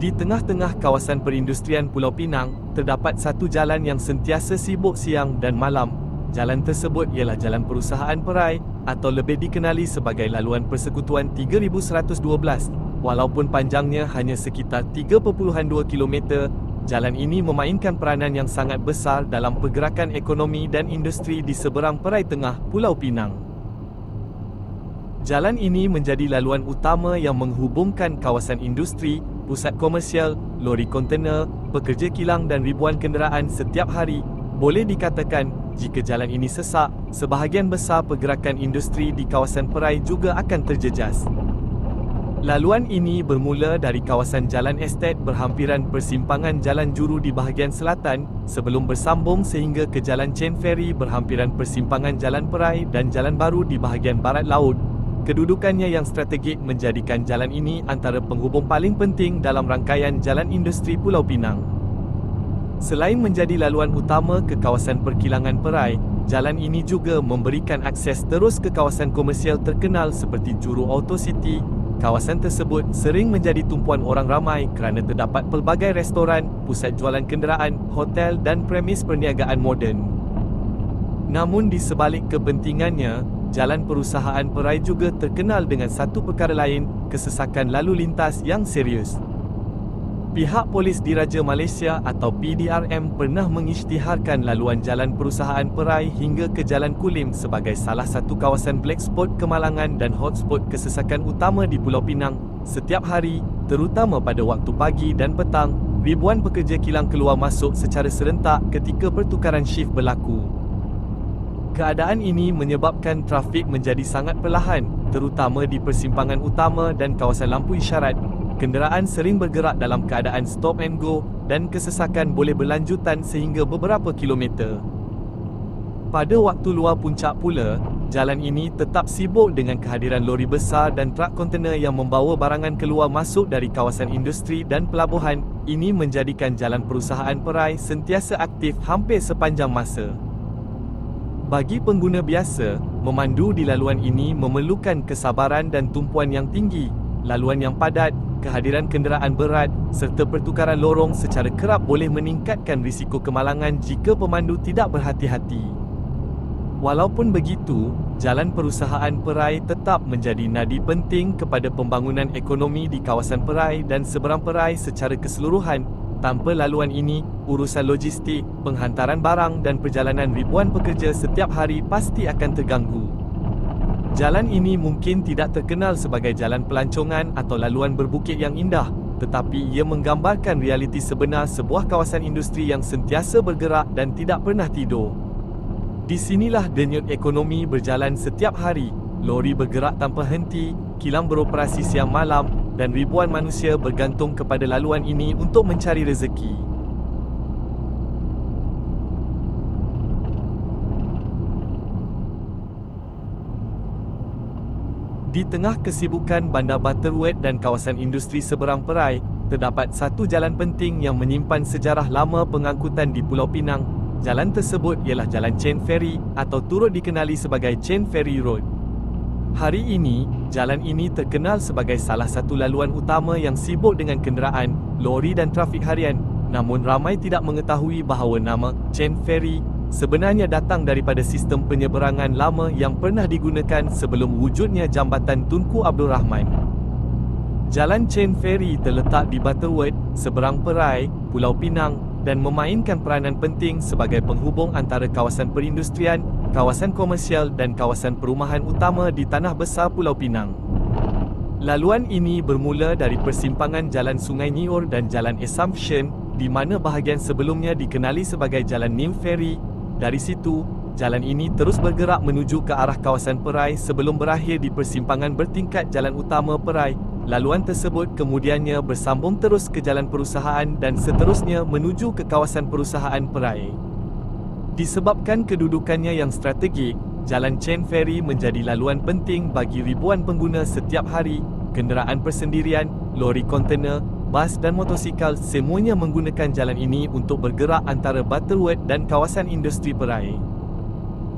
Di tengah-tengah kawasan perindustrian Pulau Pinang, terdapat satu jalan yang sentiasa sibuk siang dan malam. Jalan tersebut ialah Jalan Perusahaan Perai, atau lebih dikenali sebagai Laluan Persekutuan 3112. Walaupun panjangnya hanya sekitar 3.2 km, jalan ini memainkan peranan yang sangat besar dalam pergerakan ekonomi dan industri di seberang perai tengah Pulau Pinang. Jalan ini menjadi laluan utama yang menghubungkan kawasan industri, pusat komersial, lori kontainer, pekerja kilang dan ribuan kenderaan setiap hari. Boleh dikatakan, jika jalan ini sesak, sebahagian besar pergerakan industri di kawasan perai juga akan terjejas. Laluan ini bermula dari kawasan Jalan Estet berhampiran persimpangan Jalan Juru di bahagian selatan, sebelum bersambung sehingga ke Jalan Chen Ferry berhampiran persimpangan Jalan Perai dan Jalan Baru di bahagian barat laut. Kedudukannya yang strategik menjadikan jalan ini antara penghubung paling penting dalam rangkaian jalan industri Pulau Pinang. Selain menjadi laluan utama ke kawasan perkilangan Perai, jalan ini juga memberikan akses terus ke kawasan komersial terkenal seperti Juru Auto City. Kawasan tersebut sering menjadi tumpuan orang ramai kerana terdapat pelbagai restoran, pusat jualan kenderaan, hotel dan premis perniagaan moden. Namun di sebalik kepentingannya, Jalan Perusahaan Perai juga terkenal dengan satu perkara lain, kesesakan lalu lintas yang serius. Pihak Polis Diraja Malaysia atau PDRM pernah mengisytiharkan laluan Jalan Perusahaan Perai hingga ke Jalan Kulim sebagai salah satu kawasan black spot kemalangan dan hotspot kesesakan utama di Pulau Pinang. Setiap hari, terutama pada waktu pagi dan petang, ribuan pekerja kilang keluar masuk secara serentak ketika pertukaran shift berlaku. Keadaan ini menyebabkan trafik menjadi sangat perlahan, terutama di persimpangan utama dan kawasan lampu isyarat. Kenderaan sering bergerak dalam keadaan stop and go dan kesesakan boleh berlanjutan sehingga beberapa kilometer. Pada waktu luar puncak pula, jalan ini tetap sibuk dengan kehadiran lori besar dan trak kontainer yang membawa barangan keluar masuk dari kawasan industri dan pelabuhan. Ini menjadikan Jalan Perusahaan Perai sentiasa aktif hampir sepanjang masa. Bagi pengguna biasa, memandu di laluan ini memerlukan kesabaran dan tumpuan yang tinggi. Laluan yang padat, kehadiran kenderaan berat, serta pertukaran lorong secara kerap boleh meningkatkan risiko kemalangan jika pemandu tidak berhati-hati. Walaupun begitu, Jalan Perusahaan Perai tetap menjadi nadi penting kepada pembangunan ekonomi di kawasan Perai dan seberang Perai secara keseluruhan. Tanpa laluan ini, urusan logistik, penghantaran barang dan perjalanan ribuan pekerja setiap hari pasti akan terganggu. Jalan ini mungkin tidak terkenal sebagai jalan pelancongan atau laluan berbukit yang indah, tetapi ia menggambarkan realiti sebenar sebuah kawasan industri yang sentiasa bergerak dan tidak pernah tidur. Di sinilah denyut ekonomi berjalan setiap hari, lori bergerak tanpa henti, kilang beroperasi siang malam, dan ribuan manusia bergantung kepada laluan ini untuk mencari rezeki. Di tengah kesibukan Bandar Butterworth dan kawasan industri seberang Perai, terdapat satu jalan penting yang menyimpan sejarah lama pengangkutan di Pulau Pinang. Jalan tersebut ialah Jalan Chen Ferry atau turut dikenali sebagai Chen Ferry Road. Hari ini, jalan ini terkenal sebagai salah satu laluan utama yang sibuk dengan kenderaan, lori dan trafik harian. Namun ramai tidak mengetahui bahawa nama Chen Ferry sebenarnya datang daripada sistem penyeberangan lama yang pernah digunakan sebelum wujudnya Jambatan Tunku Abdul Rahman. Jalan Chen Ferry terletak di Butterworth, seberang Perai, Pulau Pinang dan memainkan peranan penting sebagai penghubung antara kawasan perindustrian, kawasan komersial dan kawasan perumahan utama di Tanah Besar Pulau Pinang. Laluan ini bermula dari persimpangan Jalan Sungai Nyiur dan Jalan Assumption, di mana bahagian sebelumnya dikenali sebagai Jalan Nim Ferry. Dari situ, jalan ini terus bergerak menuju ke arah kawasan Perai sebelum berakhir di persimpangan bertingkat Jalan Utama Perai. Laluan tersebut kemudiannya bersambung terus ke Jalan Perusahaan dan seterusnya menuju ke kawasan Perusahaan Perai. Disebabkan kedudukannya yang strategik, Jalan Chen Ferry menjadi laluan penting bagi ribuan pengguna setiap hari. Kenderaan persendirian, lori kontainer, bas dan motosikal semuanya menggunakan jalan ini untuk bergerak antara Butterworth dan kawasan industri Perai.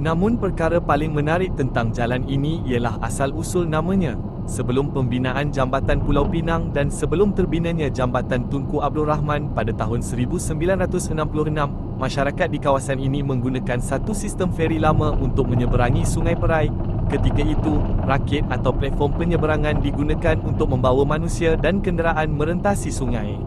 Namun perkara paling menarik tentang jalan ini ialah asal-usul namanya. sebelum pembinaan Jambatan Pulau Pinang dan sebelum terbinanya Jambatan Tunku Abdul Rahman pada tahun 1966, masyarakat di kawasan ini menggunakan satu sistem feri lama untuk menyeberangi Sungai Perai. Ketika itu, rakit atau platform penyeberangan digunakan untuk membawa manusia dan kenderaan merentasi sungai.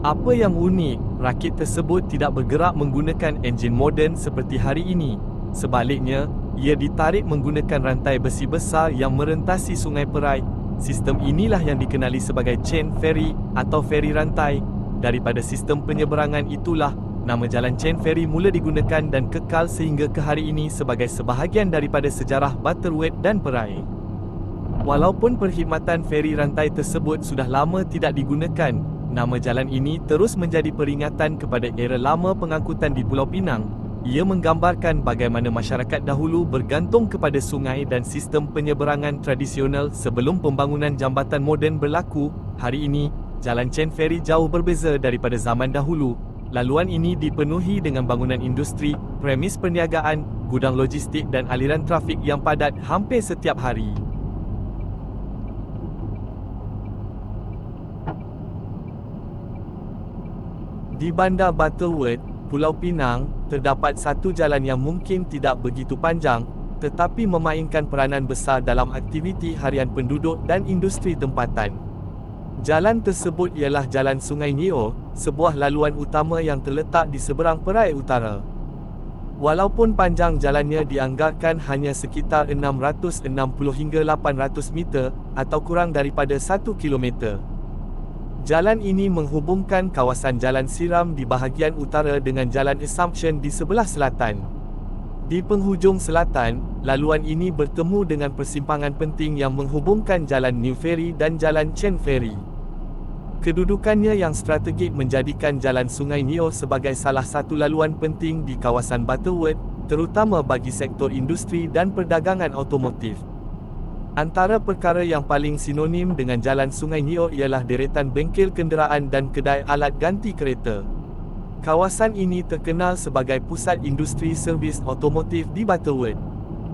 Apa yang unik, rakit tersebut tidak bergerak menggunakan enjin moden seperti hari ini. Sebaliknya, ia ditarik menggunakan rantai besi besar yang merentasi Sungai Perai. Sistem inilah yang dikenali sebagai chain ferry atau feri rantai. Daripada sistem penyeberangan itulah, nama jalan chain ferry mula digunakan dan kekal sehingga ke hari ini sebagai sebahagian daripada sejarah Butterworth dan Perai. Walaupun perkhidmatan feri rantai tersebut sudah lama tidak digunakan, nama jalan ini terus menjadi peringatan kepada era lama pengangkutan di Pulau Pinang. Ia menggambarkan bagaimana masyarakat dahulu bergantung kepada sungai dan sistem penyeberangan tradisional sebelum pembangunan jambatan moden berlaku. Hari ini, jalan chain ferry jauh berbeza daripada zaman dahulu. Laluan ini dipenuhi dengan bangunan industri, premis perniagaan, gudang logistik dan aliran trafik yang padat hampir setiap hari. Di Bandar Butterworth, Pulau Pinang, terdapat satu jalan yang mungkin tidak begitu panjang, tetapi memainkan peranan besar dalam aktiviti harian penduduk dan industri tempatan. Jalan tersebut ialah Jalan Sungai Nio, sebuah laluan utama yang terletak di seberang Perai Utara. Walaupun panjang jalannya dianggarkan hanya sekitar 660 hingga 800 meter atau kurang daripada 1 kilometer. Jalan ini menghubungkan kawasan Jalan Siram di bahagian utara dengan Jalan Assumption di sebelah selatan. Di penghujung selatan, laluan ini bertemu dengan persimpangan penting yang menghubungkan Jalan New Ferry dan Jalan Chain Ferry. Kedudukannya yang strategik menjadikan Jalan Sungai Nio sebagai salah satu laluan penting di kawasan Butterworth, terutama bagi sektor industri dan perdagangan automotif. Antara perkara yang paling sinonim dengan Jalan Sungai Nio ialah deretan bengkel kenderaan dan kedai alat ganti kereta. Kawasan ini terkenal sebagai pusat industri servis otomotif di Butterworth.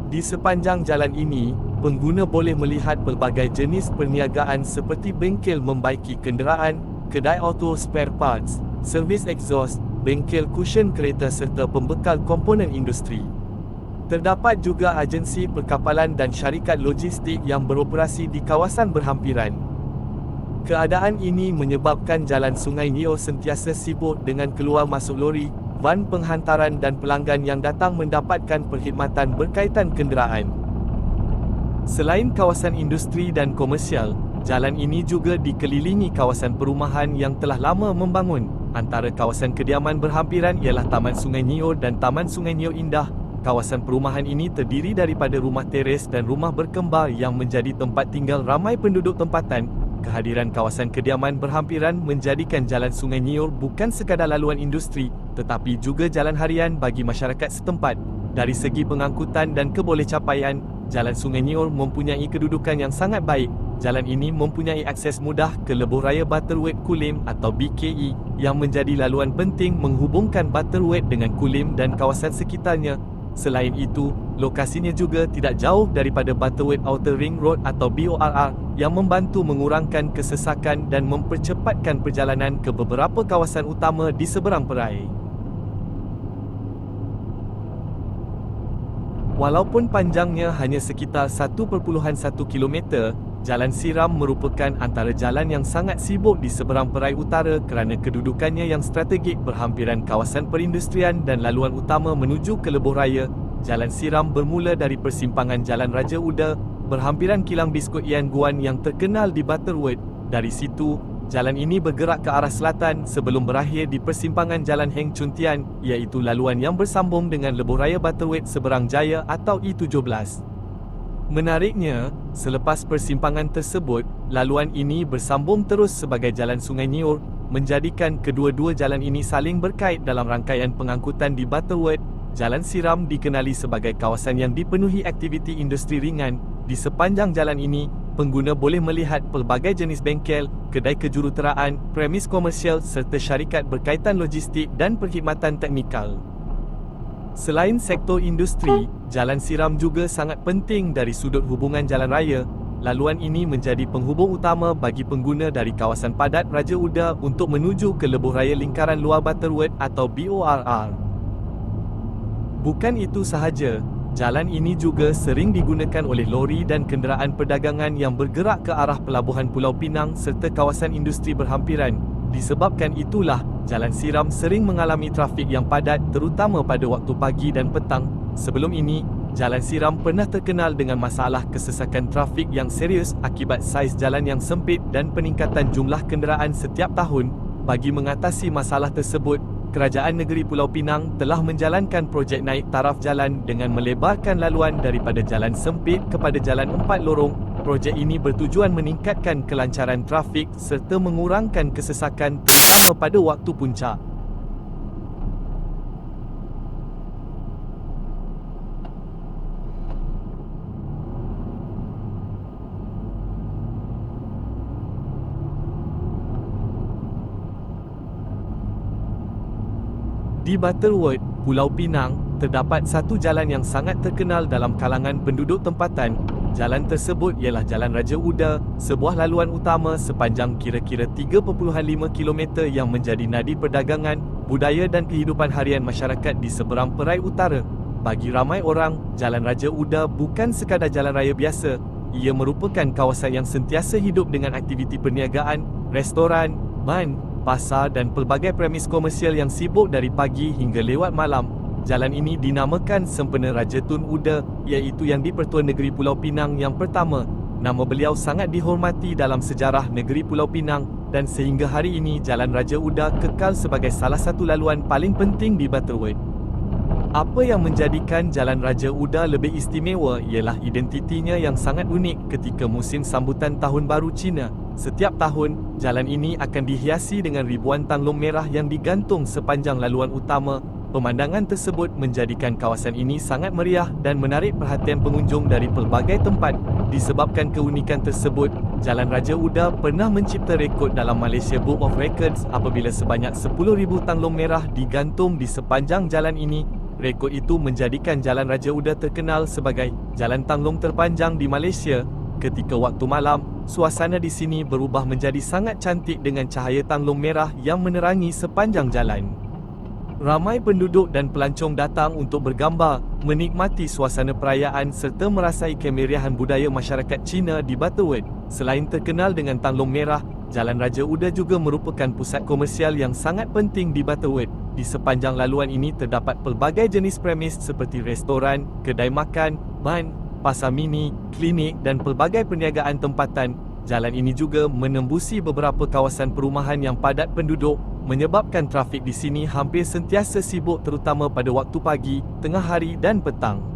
Di sepanjang jalan ini, pengguna boleh melihat pelbagai jenis perniagaan seperti bengkel membaiki kenderaan, kedai auto spare parts, servis exhaust, bengkel cushion kereta serta pembekal komponen industri. Terdapat juga agensi perkapalan dan syarikat logistik yang beroperasi di kawasan berhampiran. Keadaan ini menyebabkan Jalan Sungai Nio sentiasa sibuk dengan keluar masuk lori, van penghantaran dan pelanggan yang datang mendapatkan perkhidmatan berkaitan kenderaan. Selain kawasan industri dan komersial, jalan ini juga dikelilingi kawasan perumahan yang telah lama membangun. Antara kawasan kediaman berhampiran ialah Taman Sungai Nio dan Taman Sungai Nio Indah. Kawasan perumahan ini terdiri daripada rumah teres dan rumah berkembar yang menjadi tempat tinggal ramai penduduk tempatan. Kehadiran kawasan kediaman berhampiran menjadikan Jalan Sungai Nio bukan sekadar laluan industri, tetapi juga jalan harian bagi masyarakat setempat. Dari segi pengangkutan dan kebolehcapaian, Jalan Sungai Nio mempunyai kedudukan yang sangat baik. Jalan ini mempunyai akses mudah ke Lebuh Raya Butterworth Kulim atau BKE yang menjadi laluan penting menghubungkan Butterworth dengan Kulim dan kawasan sekitarnya. Selain itu, lokasinya juga tidak jauh daripada Butterworth Outer Ring Road atau BORR yang membantu mengurangkan kesesakan dan mempercepatkan perjalanan ke beberapa kawasan utama di seberang Perai. Walaupun panjangnya hanya sekitar 1.1 km, Jalan Siram merupakan antara jalan yang sangat sibuk di seberang Perai Utara kerana kedudukannya yang strategik berhampiran kawasan perindustrian dan laluan utama menuju ke Lebuh Raya. Jalan Siram bermula dari persimpangan Jalan Raja Uda, berhampiran kilang biskut Ian Guan yang terkenal di Butterworth. Dari situ, jalan ini bergerak ke arah selatan sebelum berakhir di persimpangan Jalan Heng Chuntian, iaitu laluan yang bersambung dengan Lebuh Raya Butterworth Seberang Jaya atau E17. Menariknya, selepas persimpangan tersebut, laluan ini bersambung terus sebagai Jalan Sungai Nio, menjadikan kedua-dua jalan ini saling berkait dalam rangkaian pengangkutan di Butterworth. Jalan Siram dikenali sebagai kawasan yang dipenuhi aktiviti industri ringan. Di sepanjang jalan ini, pengguna boleh melihat pelbagai jenis bengkel, kedai kejuruteraan, premis komersial serta syarikat berkaitan logistik dan perkhidmatan teknikal. Selain sektor industri, Jalan Siram juga sangat penting dari sudut hubungan jalan raya. laluan ini menjadi penghubung utama bagi pengguna dari kawasan padat Raja Uda untuk menuju ke Lebuh Raya Lingkaran Luar Butterworth atau BORR. Bukan itu sahaja, jalan ini juga sering digunakan oleh lori dan kenderaan perdagangan yang bergerak ke arah pelabuhan Pulau Pinang serta kawasan industri berhampiran. Disebabkan itulah, jalan siram sering mengalami trafik yang padat terutama pada waktu pagi dan petang. Sebelum ini, jalan siram pernah terkenal dengan masalah kesesakan trafik yang serius akibat saiz jalan yang sempit dan peningkatan jumlah kenderaan setiap tahun. Bagi mengatasi masalah tersebut, Kerajaan Negeri Pulau Pinang telah menjalankan projek naik taraf jalan dengan melebarkan laluan daripada jalan sempit kepada jalan 4 lorong. Projek ini bertujuan meningkatkan kelancaran trafik serta mengurangkan kesesakan terutama pada waktu puncak. Di Butterworth, Pulau Pinang, terdapat satu jalan yang sangat terkenal dalam kalangan penduduk tempatan. Jalan tersebut ialah Jalan Raja Uda, sebuah laluan utama sepanjang kira-kira 3.5 km yang menjadi nadi perdagangan, budaya dan kehidupan harian masyarakat di seberang perai utara. Bagi ramai orang, Jalan Raja Uda bukan sekadar jalan raya biasa. Ia merupakan kawasan yang sentiasa hidup dengan aktiviti perniagaan, restoran, ban, pasar dan pelbagai premis komersial yang sibuk dari pagi hingga lewat malam. Jalan ini dinamakan Sempena Raja Tun Uda, iaitu Yang di-Pertua Negeri Pulau Pinang yang pertama. Nama beliau sangat dihormati dalam sejarah negeri Pulau Pinang dan sehingga hari ini Jalan Raja Uda kekal sebagai salah satu laluan paling penting di Butterworth. Apa yang menjadikan Jalan Raja Uda lebih istimewa ialah identitinya yang sangat unik ketika musim sambutan Tahun Baru Cina. Setiap tahun, jalan ini akan dihiasi dengan ribuan tanglung merah yang digantung sepanjang laluan utama. Pemandangan tersebut menjadikan kawasan ini sangat meriah dan menarik perhatian pengunjung dari pelbagai tempat. Disebabkan keunikan tersebut, Jalan Raja Uda pernah mencipta rekod dalam Malaysia Book of Records apabila sebanyak 10,000 tanglung merah digantung di sepanjang jalan ini. Rekod itu menjadikan Jalan Raja Uda terkenal sebagai jalan tanglung terpanjang di Malaysia. Ketika waktu malam, suasana di sini berubah menjadi sangat cantik dengan cahaya tanglung merah yang menerangi sepanjang jalan. Ramai penduduk dan pelancong datang untuk bergambar, menikmati suasana perayaan serta merasai kemeriahan budaya masyarakat Cina di Butterworth. Selain terkenal dengan tanglung merah, Jalan Raja Uda juga merupakan pusat komersial yang sangat penting di Butterworth. Di sepanjang laluan ini terdapat pelbagai jenis premis seperti restoran, kedai makan, ban, pasar mini, klinik dan pelbagai perniagaan tempatan. Jalan ini juga menembusi beberapa kawasan perumahan yang padat penduduk, menyebabkan trafik di sini hampir sentiasa sibuk terutama pada waktu pagi, tengah hari dan petang.